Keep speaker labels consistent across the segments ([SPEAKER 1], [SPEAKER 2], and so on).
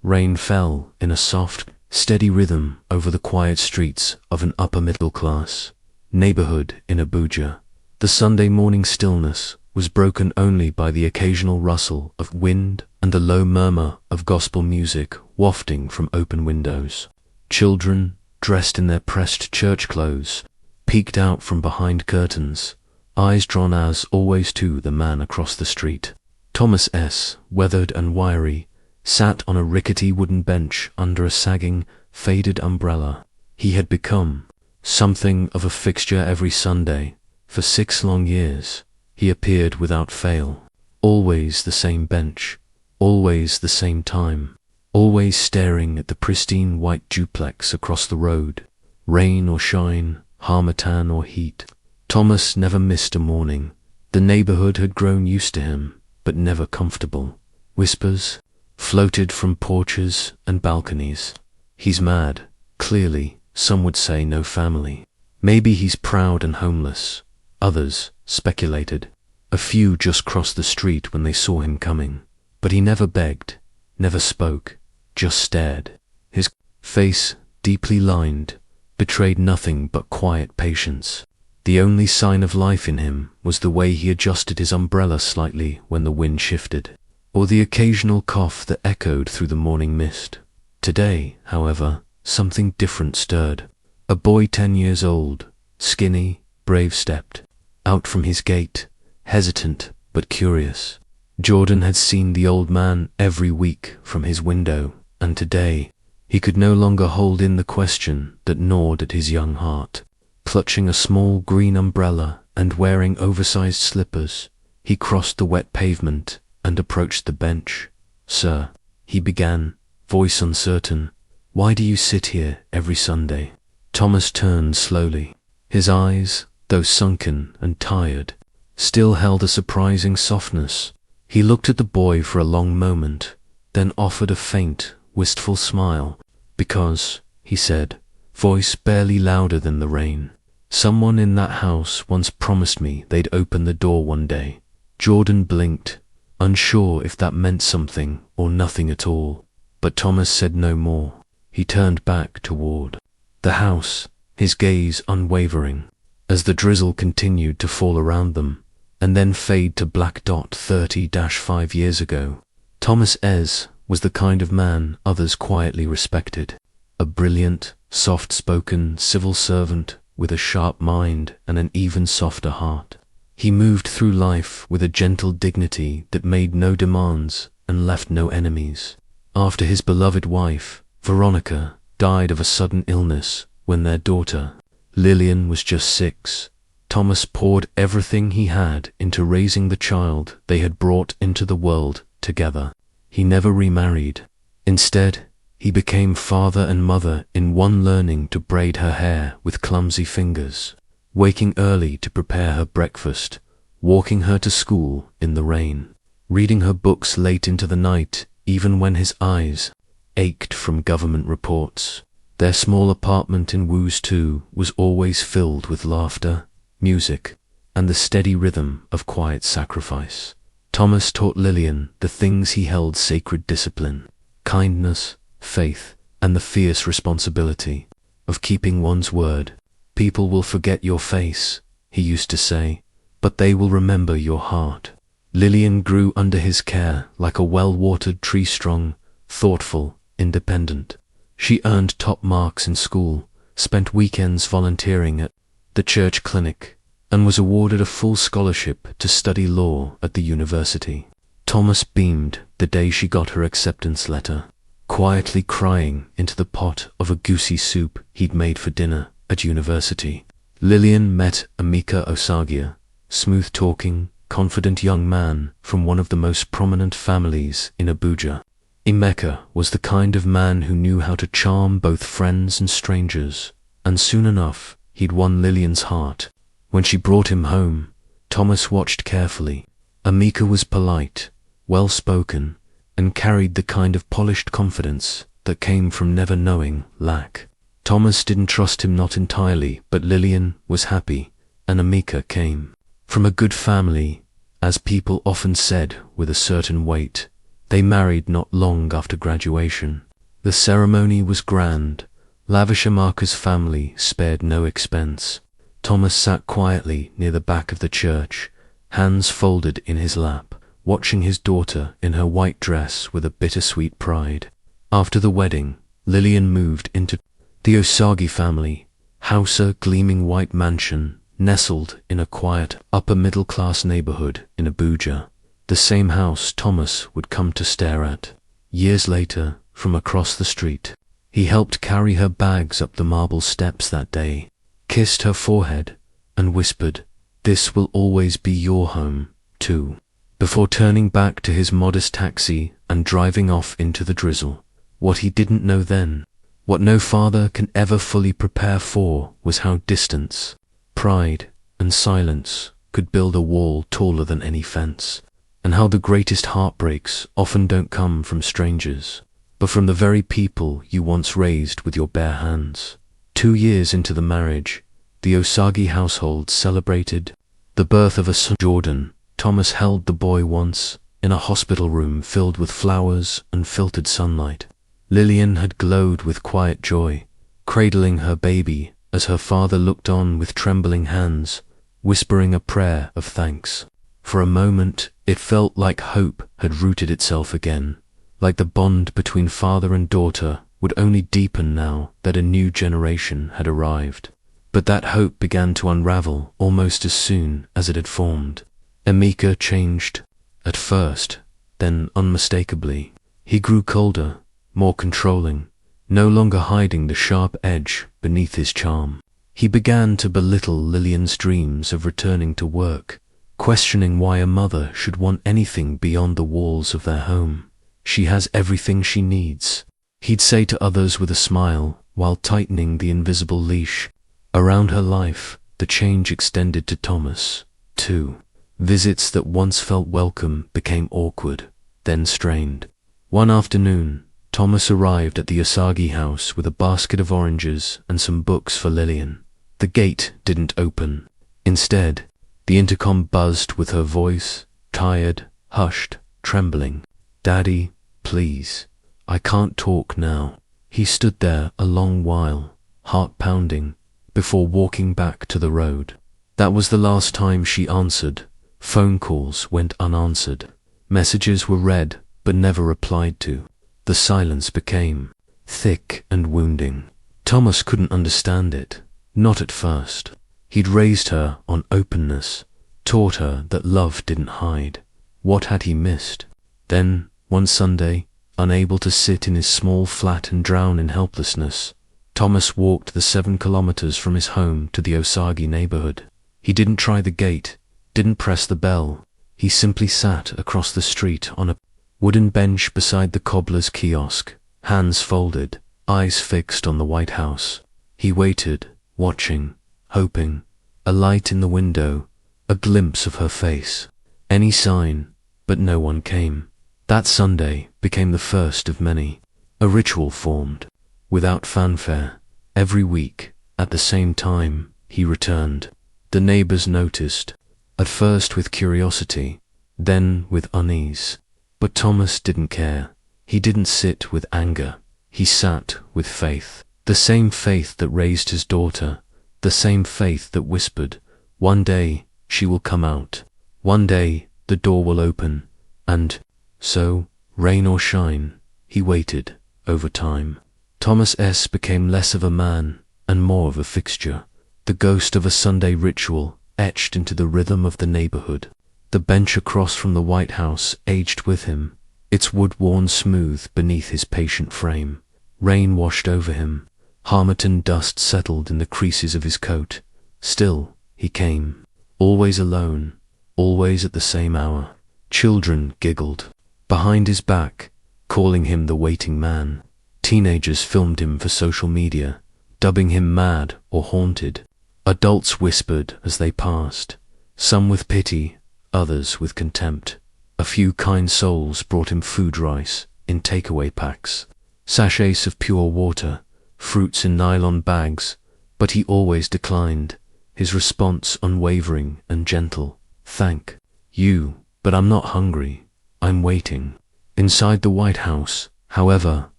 [SPEAKER 1] Rain fell in a soft, steady rhythm over the quiet streets of an upper-middle-class neighborhood in Abuja. The Sunday morning stillness was broken only by the occasional rustle of wind and the low murmur of gospel music wafting from open windows. Children, dressed in their pressed church clothes, peeked out from behind curtains, eyes drawn as always to the man across the street. Thomas S., weathered and wiry, sat on a rickety wooden bench under a sagging, faded umbrella. He had become something of a fixture every Sunday. For 6 long years, he appeared without fail. Always the same bench, always the same time, always staring at the pristine white duplex across the road. Rain or shine, harmattan or heat, Thomas never missed a morning. The neighborhood had grown used to him, but never comfortable. Whispers floated from porches and balconies. He's mad, clearly. Some would say no family. Maybe he's proud and homeless. Others speculated. A few just crossed the street when they saw him coming. But he never begged, never spoke, just stared. His face, deeply lined, betrayed nothing but quiet patience. The only sign of life in him was the way he adjusted his umbrella slightly when the wind shifted, or the occasional cough that echoed through the morning mist. Today, however, something different stirred. A boy 10 years old, skinny, brave, stepped out from his gate, hesitant but curious. Jordan had seen the old man every week from his window, and today he could no longer hold in the question that gnawed at his young heart. Clutching a small green umbrella and wearing oversized slippers, he crossed the wet pavement and approached the bench. "Sir," he began, voice uncertain, "why do you sit here every Sunday?" Thomas turned slowly. His eyes, though sunken and tired, still held a surprising softness. He looked at the boy for a long moment, then offered a faint, wistful smile. "Because," he said, voice barely louder than the rain, "someone in that house once promised me they'd open the door one day." Jordan blinked, unsure if that meant something or nothing at all. But Thomas said no more. He turned back toward the house, his gaze unwavering, as the drizzle continued to fall around them, and then fade to black dot 30-5 years ago. Thomas S. was the kind of man others quietly respected. A brilliant, soft-spoken civil servant with a sharp mind and an even softer heart. He moved through life with a gentle dignity that made no demands and left no enemies. After his beloved wife, Veronica, died of a sudden illness when their daughter, Lillian, was just 6, Thomas poured everything he had into raising the child they had brought into the world together. He never remarried. Instead, he became father and mother in one, learning to braid her hair with clumsy fingers, waking early to prepare her breakfast, walking her to school in the rain, reading her books late into the night, even when his eyes ached from government reports. Their small apartment in Woos 2 was always filled with laughter, music, and the steady rhythm of quiet sacrifice. Thomas taught Lillian the things he held sacred: discipline, kindness, faith, and the fierce responsibility of keeping one's word. "People will forget your face," he used to say, "but they will remember your heart." Lillian grew under his care like a well-watered tree, strong, thoughtful, independent. She earned top marks in school, spent weekends volunteering at the church clinic, and was awarded a full scholarship to study law at the university. Thomas beamed the day she got her acceptance letter, quietly crying into the pot of a goosey soup he'd made for dinner at university. Lillian met Emeka Osagia, smooth-talking, confident young man from one of the most prominent families in Abuja. Emeka was the kind of man who knew how to charm both friends and strangers, and soon enough he'd won Lillian's heart. When she brought him home, Thomas watched carefully. Emeka was polite, well-spoken, and carried the kind of polished confidence that came from never knowing lack. Thomas didn't trust him, not entirely, but Lillian was happy, and Emeka came from a good family, as people often said with a certain weight. They married not long after graduation. The ceremony was grand. Lavishermacher's family spared no expense. Thomas sat quietly near the back of the church, hands folded in his lap, watching his daughter in her white dress with a bittersweet pride. After the wedding, Lillian moved into the Osagi family house, a gleaming white mansion nestled in a quiet, upper-middle-class neighborhood in Abuja, the same house Thomas would come to stare at. Years later, from across the street, he helped carry her bags up the marble steps that day, kissed her forehead, and whispered, "This will always be your home, too," before turning back to his modest taxi and driving off into the drizzle. What he didn't know then, what no father can ever fully prepare for, was how distance, pride, and silence could build a wall taller than any fence, and how the greatest heartbreaks often don't come from strangers, but from the very people you once raised with your bare hands. 2 years into the marriage, the Osagi household celebrated the birth of a son. Jordan. Thomas held the boy once in a hospital room filled with flowers and filtered sunlight. Lillian had glowed with quiet joy, cradling her baby as her father looked on with trembling hands, whispering a prayer of thanks. For a moment, it felt like hope had rooted itself again, like the bond between father and daughter would only deepen now that a new generation had arrived. But that hope began to unravel almost as soon as it had formed. Emeka changed, at first, then unmistakably. He grew colder, more controlling, no longer hiding the sharp edge beneath his charm. He began to belittle Lillian's dreams of returning to work, questioning why a mother should want anything beyond the walls of their home. "She has everything she needs," he'd say to others with a smile, while tightening the invisible leash around her life. The change extended to Thomas, too. Visits that once felt welcome became awkward, then strained. One afternoon, Thomas arrived at the Osagi house with a basket of oranges and some books for Lillian. The gate didn't open. Instead, the intercom buzzed with her voice, tired, hushed, trembling. "Daddy, please. I can't talk now." He stood there a long while, heart pounding, before walking back to the road. That was the last time she answered. Phone calls went unanswered. Messages were read but never replied to. The silence became thick and wounding. Thomas couldn't understand it, not at first. He'd raised her on openness, taught her that love didn't hide. What had he missed? Then, one Sunday, unable to sit in his small flat and drown in helplessness, Thomas walked the 7 kilometers from his home to the Osagi neighborhood. He didn't try the gate, didn't press the bell. He simply sat across the street on a wooden bench beside the cobbler's kiosk, hands folded, eyes fixed on the White House. He waited, watching, hoping, a light in the window, a glimpse of her face. Any sign, but no one came. That Sunday became the first of many. A ritual formed. Without fanfare, every week, at the same time, he returned. The neighbors noticed, at first with curiosity, then with unease. But Thomas didn't care. He didn't sit with anger. He sat with faith. The same faith that raised his daughter, the same faith that whispered, "One day she will come out. One day the door will open." And so, rain or shine, he waited, over time. Thomas S. became less of a man and more of a fixture, the ghost of a Sunday ritual etched into the rhythm of the neighborhood. The bench across from the White House aged with him, its wood worn smooth beneath his patient frame. Rain washed over him, Harmattan dust settled in the creases of his coat. Still, he came, always alone, always at the same hour. Children giggled behind his back, calling him the waiting man. Teenagers filmed him for social media, dubbing him mad or haunted. Adults whispered as they passed, some with pity, others with contempt. A few kind souls brought him food rice in takeaway packs, sachets of pure water, fruits in nylon bags, but he always declined, his response unwavering and gentle. "Thank you, but I'm not hungry. I'm waiting." Inside the White House, however,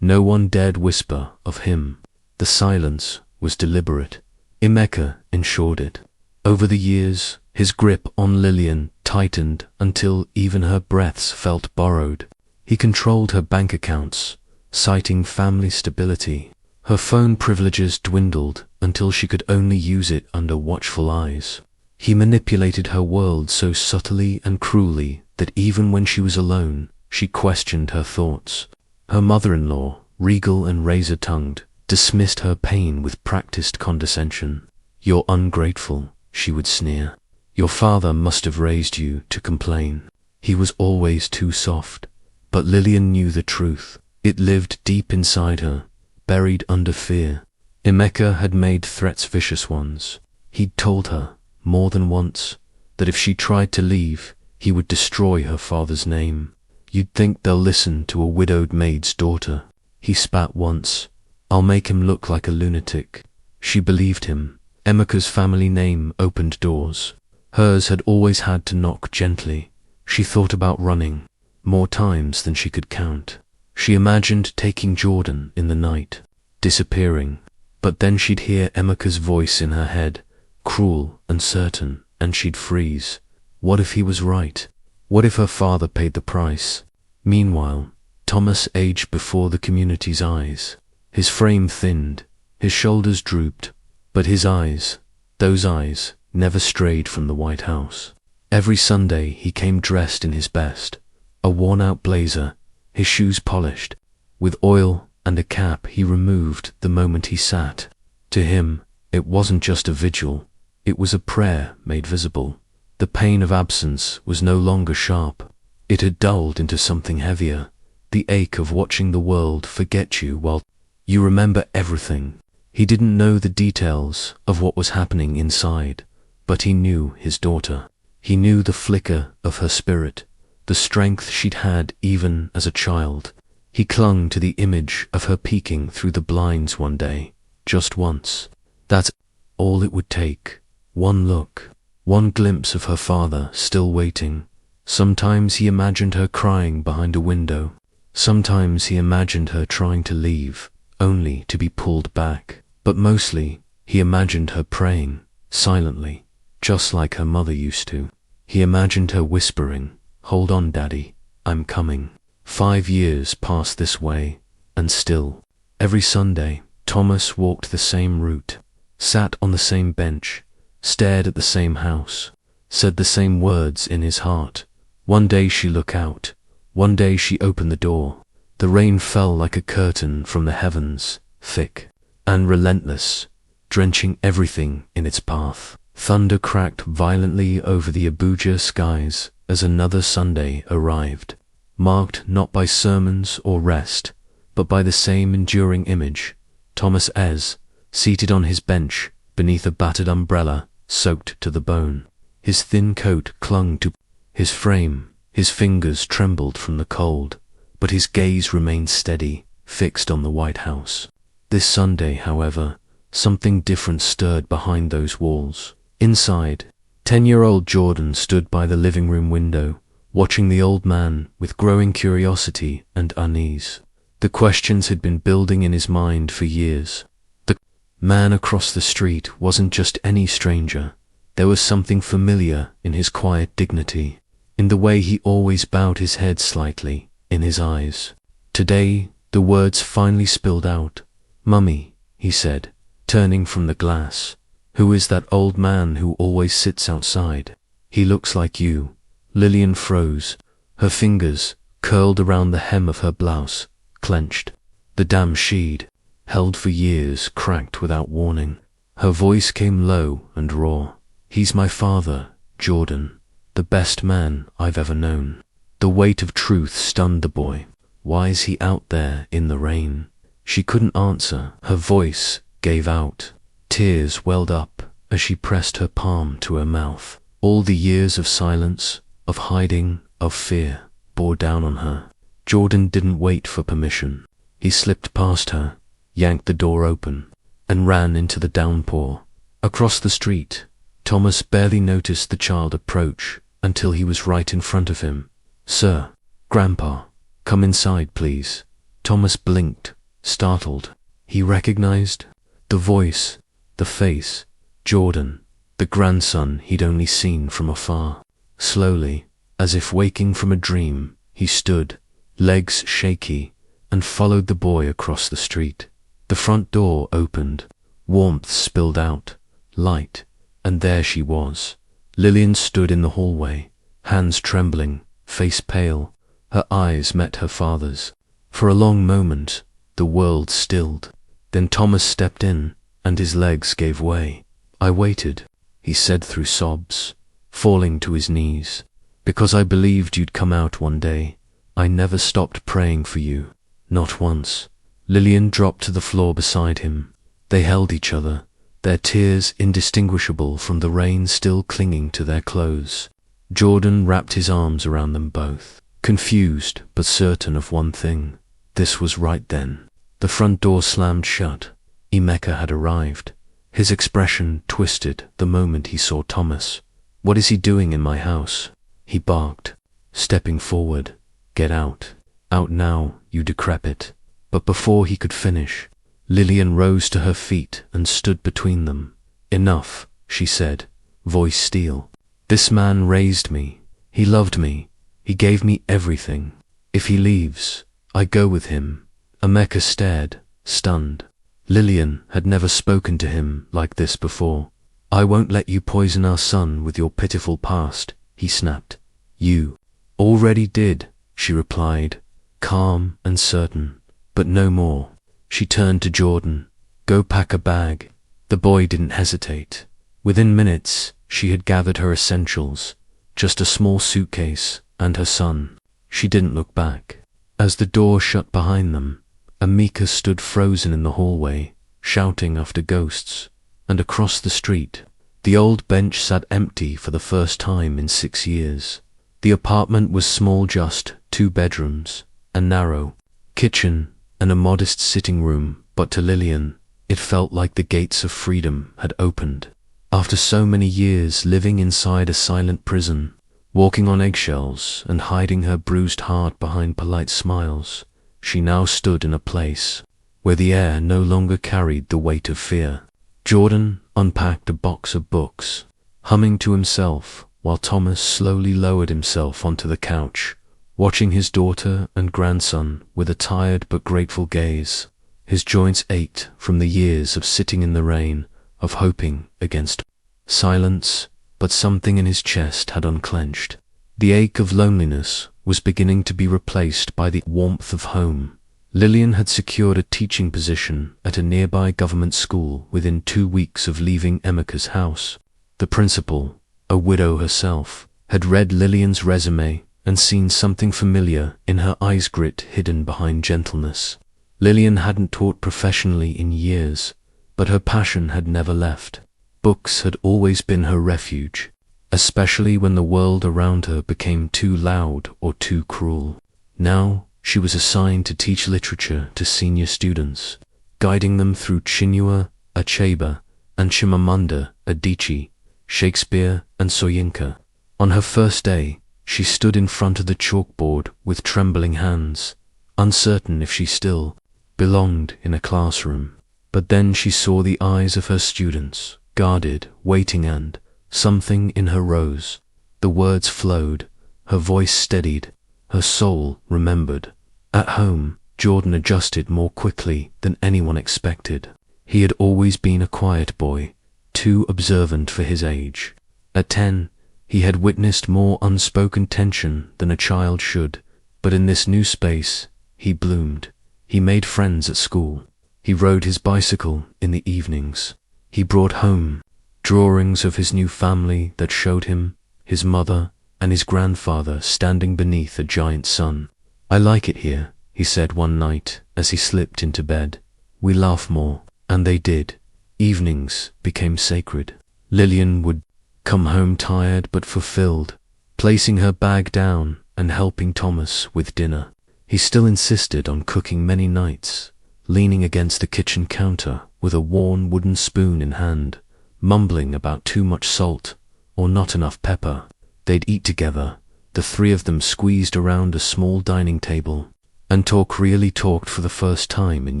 [SPEAKER 1] no one dared whisper of him. The silence was deliberate. Emeka ensured it. Over the years, his grip on Lillian tightened until even her breaths felt borrowed. He controlled her bank accounts, citing family stability. Her phone privileges dwindled until she could only use it under watchful eyes. He manipulated her world so subtly and cruelly that even when she was alone, she questioned her thoughts. Her mother-in-law, regal and razor-tongued, dismissed her pain with practiced condescension. "You're ungrateful," she would sneer. "Your father must have raised you to complain. He was always too soft." But Lillian knew the truth. It lived deep inside her, buried under fear. Emeka had made threats vicious ones. He'd told her, more than once, that if she tried to leave, he would destroy her father's name. "You'd think they'll listen to a widowed maid's daughter," he spat once. "I'll make him look like a lunatic." She believed him. Emeka's family name opened doors. Hers had always had to knock gently. She thought about running, more times than she could count. She imagined taking Jordan in the night, disappearing. But then she'd hear Emeka's voice in her head, cruel and certain, and she'd freeze. What if he was right? What if her father paid the price? Meanwhile, Thomas aged before the community's eyes. His frame thinned, his shoulders drooped, but his eyes, those eyes, never strayed from the White House. Every Sunday he came dressed in his best, a worn-out blazer, his shoes polished. With oil and a cap he removed the moment he sat. To him, it wasn't just a vigil, it was a prayer made visible. The pain of absence was no longer sharp. It had dulled into something heavier, the ache of watching the world forget you while you remember everything. He didn't know the details of what was happening inside, but he knew his daughter. He knew the flicker of her spirit, the strength she'd had even as a child. He clung to the image of her peeking through the blinds one day, just once. That's all it would take. One look, one glimpse of her father still waiting. Sometimes he imagined her crying behind a window. Sometimes he imagined her trying to leave, only to be pulled back. But mostly, he imagined her praying, silently, just like her mother used to. He imagined her whispering, "Hold on, Daddy, I'm coming." 5 years passed this way, and still, every Sunday, Thomas walked the same route, sat on the same bench, stared at the same house, said the same words in his heart. One day she looked out, one day she opened the door. The rain fell like a curtain from the heavens, thick and relentless, drenching everything in its path. Thunder cracked violently over the Abuja skies as another Sunday arrived, marked not by sermons or rest, but by the same enduring image, Thomas Ez, seated on his bench beneath a battered umbrella, soaked to the bone. His thin coat clung to his frame, his fingers trembled from the cold, but his gaze remained steady, fixed on the White House. This Sunday, however, something different stirred behind those walls. Inside, 10-year-old Jordan stood by the living room window, watching the old man with growing curiosity and unease. The questions had been building in his mind for years. The man across the street wasn't just any stranger. There was something familiar in his quiet dignity, in the way he always bowed his head slightly, in his eyes. Today, the words finally spilled out. "Mummy," he said, turning from the glass. "Who is that old man who always sits outside?" "He looks like you." Lillian froze. Her fingers, curled around the hem of her blouse, clenched. The damn she'd held for years cracked without warning. Her voice came low and raw. "He's my father, Jordan, the best man I've ever known." The weight of truth stunned the boy. Why is he out there in the rain? She couldn't answer. Her voice gave out. Tears welled up as she pressed her palm to her mouth. All the years of silence, of hiding, of fear, bore down on her. Jordan didn't wait for permission. He slipped past her, yanked the door open, and ran into the downpour. Across the street, Thomas barely noticed the child approach until he was right in front of him. "Sir, Grandpa, Come inside, please. Thomas blinked, startled. He recognized the voice, the face, Jordan, the grandson he'd only seen from afar. Slowly, as if waking from a dream, he stood, legs shaky, and followed the boy across the street. The front door opened, warmth spilled out, light, and there she was. Lillian stood in the hallway, hands trembling, face pale. Her eyes met her father's. For a long moment, the world stilled. Then Thomas stepped in, and his legs gave way. I waited, he said through sobs, falling to his knees, because I believed you'd come out one day. I never stopped praying for you, not once. Lillian dropped to the floor beside him. They held each other, their tears indistinguishable from the rain still clinging to their clothes. Jordan wrapped his arms around them both, confused but certain of one thing. This was right then. The front door slammed shut. Emeka had arrived. His expression twisted the moment he saw Thomas. "What is he doing in my house?" he barked, stepping forward. "Get out. Out now, you decrepit." But before he could finish, Lillian rose to her feet and stood between them. "Enough," she said, voice steel. "This man raised me. He loved me. He gave me everything. If he leaves, I go with him." Emeka stared, stunned. Lillian had never spoken to him like this before. "I won't let you poison our son with your pitiful past," he snapped. "You already did," she replied, calm and certain, but no more. She turned to Jordan. "Go pack a bag." The boy didn't hesitate. Within minutes, she had gathered her essentials, just a small suitcase and her son. She didn't look back. As the door shut behind them, Emeka stood frozen in the hallway, shouting after ghosts, and across the street, the old bench sat empty for the first time in 6 years. The apartment was small, just 2 bedrooms, a narrow kitchen, and a modest sitting room, but to Lillian, it felt like the gates of freedom had opened. After so many years living inside a silent prison, walking on eggshells and hiding her bruised heart behind polite smiles, she now stood in a place where the air no longer carried the weight of fear. Jordan unpacked a box of books, humming to himself, while Thomas slowly lowered himself onto the couch, watching his daughter and grandson with a tired but grateful gaze. His joints ached from the years of sitting in the rain, of hoping against silence, but something in his chest had unclenched. The ache of loneliness was beginning to be replaced by the warmth of home. Lillian had secured a teaching position at a nearby government school within 2 weeks of leaving Emeka's house. The principal, a widow herself, had read Lillian's resume and seen something familiar in her eyes, grit hidden behind gentleness. Lillian hadn't taught professionally in years, but her passion had never left. Books had always been her refuge, especially when the world around her became too loud or too cruel. Now she was assigned to teach literature to senior students, guiding them through Chinua Achebe and Chimamanda Adichie, Shakespeare and Soyinka. On her first day, she stood in front of the chalkboard with trembling hands, uncertain if she still belonged in a classroom. But then she saw the eyes of her students, guarded, waiting, and something in her rose. The words flowed, her voice steadied, her soul remembered. At home, Jordan adjusted more quickly than anyone expected. He had always been a quiet boy, too observant for his age. At 10, he had witnessed more unspoken tension than a child should, but in this new space, he bloomed. He made friends at school. He rode his bicycle in the evenings. He brought home drawings of his new family that showed him his mother and his grandfather standing beneath a giant sun. "I like it here," he said one night as he slipped into bed. "We laugh more." And they did. Evenings became sacred. Lillian would come home tired but fulfilled, placing her bag down and helping Thomas with dinner. He still insisted on cooking many nights, leaning against the kitchen counter with a worn wooden spoon in hand, mumbling about too much salt or not enough pepper. They'd eat together, the 3 of them squeezed around a small dining table, and talk really talked for the first time in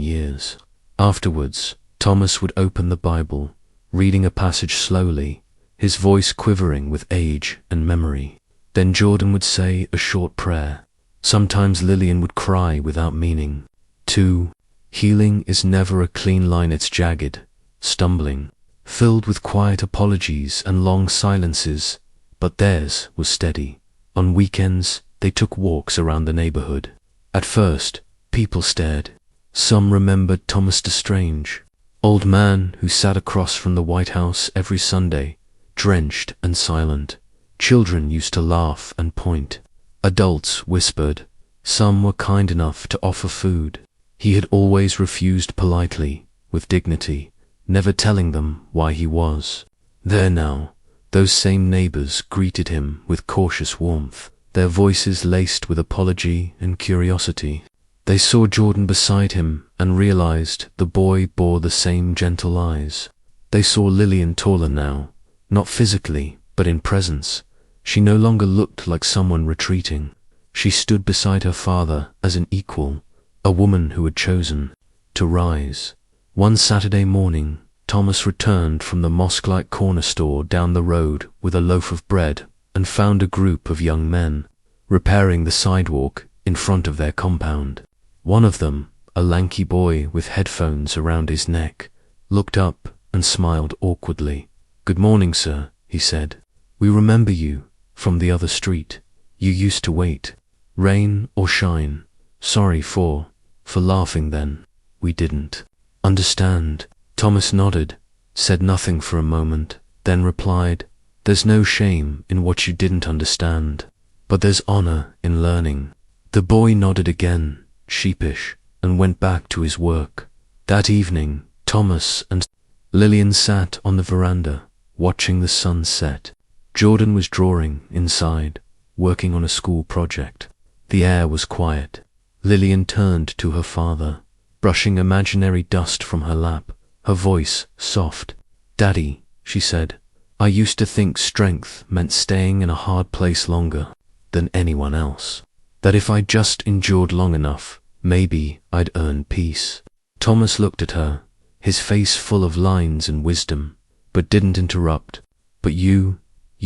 [SPEAKER 1] years. Afterwards, Thomas would open the Bible, reading a passage slowly, his voice quivering with age and memory. Then Jordan would say a short prayer. Sometimes Lillian would cry without meaning. 2. Healing is never a clean line, it's jagged, stumbling, filled with quiet apologies and long silences, but theirs was steady. On weekends, they took walks around the neighborhood. At first, people stared. Some remembered Thomas Destrange, old man who sat across from the White House every Sunday, drenched and silent. Children used to laugh and point. Adults whispered. Some were kind enough to offer food. He had always refused politely, with dignity, never telling them why he was there. Now, those same neighbors greeted him with cautious warmth, their voices laced with apology and curiosity. They saw Jordan beside him and realized the boy bore the same gentle eyes. They saw Lillian taller now, not physically, but in presence. She no longer looked like someone retreating. She stood beside her father as an equal, a woman who had chosen to rise. One Saturday morning, Thomas returned from the mosque-like corner store down the road with a loaf of bread and found a group of young men repairing the sidewalk in front of their compound. One of them, a lanky boy with headphones around his neck, looked up and smiled awkwardly. "Good morning, sir," he said. "We remember you from the other street. You used to wait, rain or shine. Sorry for laughing then. We didn't understand." Thomas nodded, said nothing for a moment, then replied, "There's no shame in what you didn't understand, but there's honor in learning." The boy nodded again, sheepish, and went back to his work. That evening, Thomas and Lillian sat on the veranda, watching the sun set. Jordan was drawing inside, working on a school project. The air was quiet. Lillian turned to her father, brushing imaginary dust from her lap, her voice soft. "Daddy," she said, "I used to think strength meant staying in a hard place longer than anyone else. That if I just endured long enough, maybe I'd earn peace." Thomas looked at her, his face full of lines and wisdom, but didn't interrupt. "But you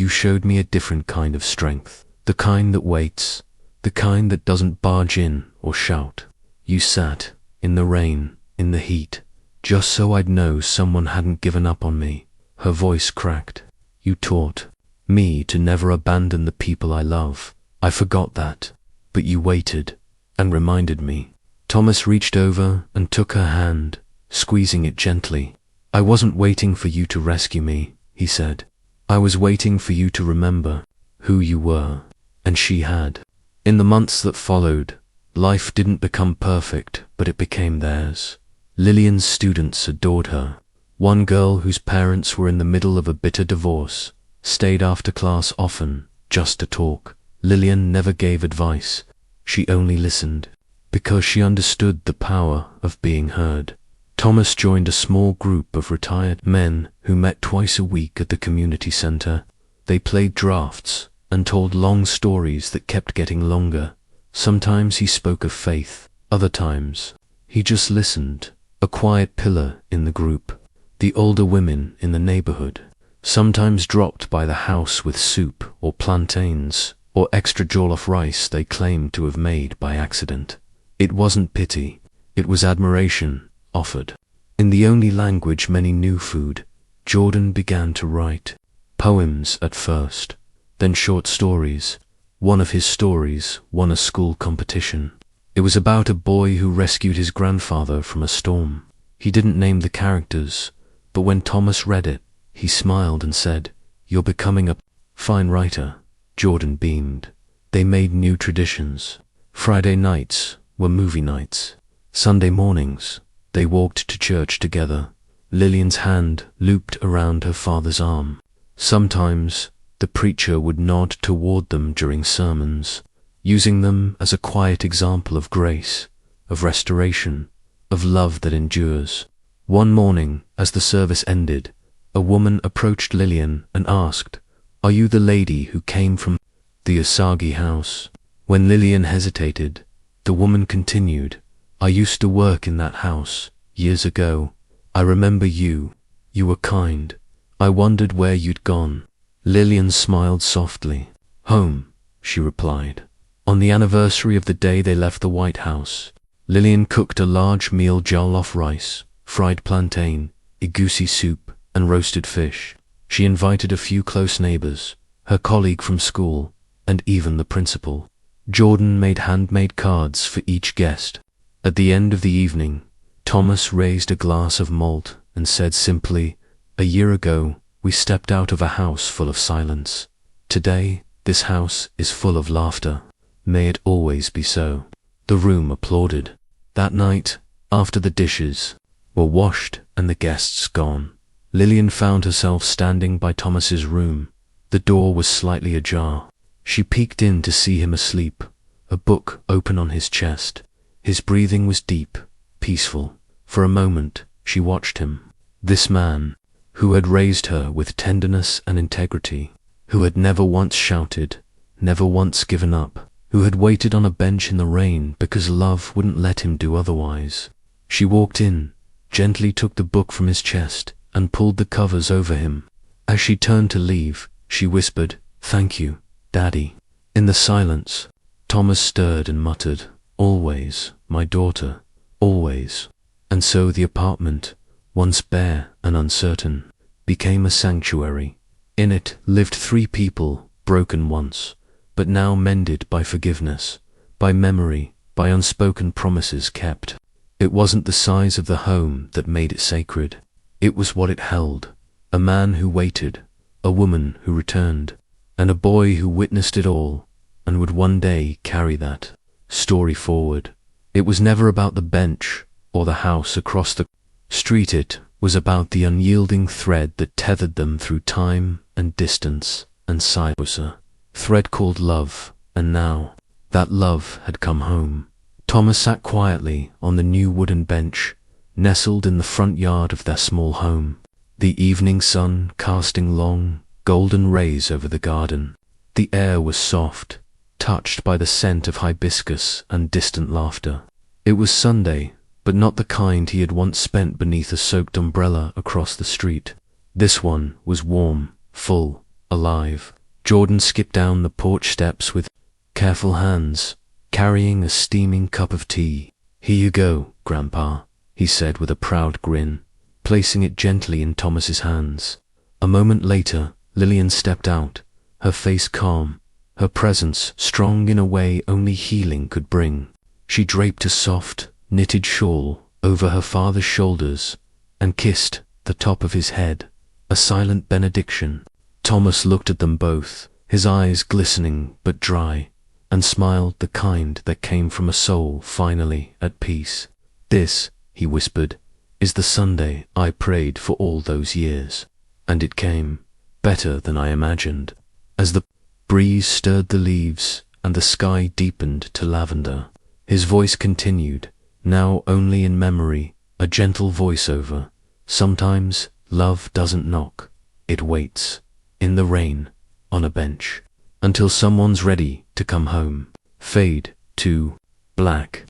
[SPEAKER 1] showed me a different kind of strength. The kind that waits, the kind that doesn't barge in or shout. You sat, in the rain, in the heat, just so I'd know someone hadn't given up on me." Her voice cracked. "You taught me to never abandon the people I love. I forgot that, but you waited and reminded me." Thomas reached over and took her hand, squeezing it gently. "I wasn't waiting for you to rescue me," he said. "I was waiting for you to remember who you were." And she had. In the months that followed, life didn't become perfect, but it became theirs. Lillian's students adored her. One girl whose parents were in the middle of a bitter divorce stayed after class often, just to talk. Lillian never gave advice. She only listened, because she understood the power of being heard. Thomas joined a small group of retired men who met twice a week at the community center. They played drafts and told long stories that kept getting longer. Sometimes he spoke of faith, other times he just listened, a quiet pillar in the group. The older women in the neighborhood sometimes dropped by the house with soup or plantains or extra jollof rice they claimed to have made by accident. It wasn't pity, it was admiration offered. In the only language many knew, food, Jordan began to write. Poems at first, then short stories. One of his stories won a school competition. It was about a boy who rescued his grandfather from a storm. He didn't name the characters, but when Thomas read it, he smiled and said, "You're becoming a fine writer." Jordan beamed. They made new traditions. Friday nights were movie nights. Sunday mornings, they walked to church together, Lillian's hand looped around her father's arm. Sometimes, the preacher would nod toward them during sermons, using them as a quiet example of grace, of restoration, of love that endures. One morning, as the service ended, a woman approached Lillian and asked, "Are you the lady who came from the Usagi house?" When Lillian hesitated, The woman continued, I used to work in that house, years ago. I remember you. You were kind. I wondered where you'd gone. Lillian smiled softly. Home, she replied. On the anniversary of the day they left the White House, Lillian cooked a large meal: jollof rice, fried plantain, egusi soup, and roasted fish. She invited a few close neighbors, her colleague from school, and even the principal. Jordan made handmade cards for each guest. At the end of the evening, Thomas raised a glass of malt and said simply, a year ago, we stepped out of a house full of silence. Today, this house is full of laughter. May it always be so. The room applauded. That night, after the dishes were washed and the guests gone, Lillian found herself standing by Thomas's room. The door was slightly ajar. She peeked in to see him asleep, a book open on his chest. His breathing was deep, peaceful. For a moment, she watched him. This man, who had raised her with tenderness and integrity, who had never once shouted, never once given up, who had waited on a bench in the rain because love wouldn't let him do otherwise. She walked in, gently took the book from his chest, and pulled the covers over him. As she turned to leave, she whispered, Thank you, Daddy. In the silence, Thomas stirred and muttered, Always, my daughter, always. And so the apartment, once bare and uncertain, became a sanctuary. In it lived 3 people, broken once, but now mended by forgiveness, by memory, by unspoken promises kept. It wasn't the size of the home that made it sacred. It was what it held. A man who waited, a woman who returned, and a boy who witnessed it all and would one day carry that story forward. It was never about the bench or the house across the street. It was about the unyielding thread that tethered them through time and distance and silence. A thread called love, and now that love had come home. Thomas sat quietly on the new wooden bench, nestled in the front yard of their small home, the evening sun casting long, golden rays over the garden. The air was soft, touched by the scent of hibiscus and distant laughter. It was Sunday, but not the kind he had once spent beneath a soaked umbrella across the street. This one was warm, full, alive. Jordan skipped down the porch steps with careful hands, carrying a steaming cup of tea. Here you go, Grandpa, he said with a proud grin, placing it gently in Thomas's hands. A moment later, Lillian stepped out, her face calm, her presence strong in a way only healing could bring. She draped a soft, knitted shawl over her father's shoulders and kissed the top of his head, a silent benediction. Thomas looked at them both, his eyes glistening but dry, and smiled the kind that came from a soul finally at peace. This, he whispered, is the Sunday I prayed for all those years. And it came, better than I imagined. As the breeze stirred the leaves and the sky deepened to lavender, his voice continued, now only in memory, a gentle voiceover. Sometimes love doesn't knock, it waits, in the rain, on a bench, until someone's ready to come home. Fade to black.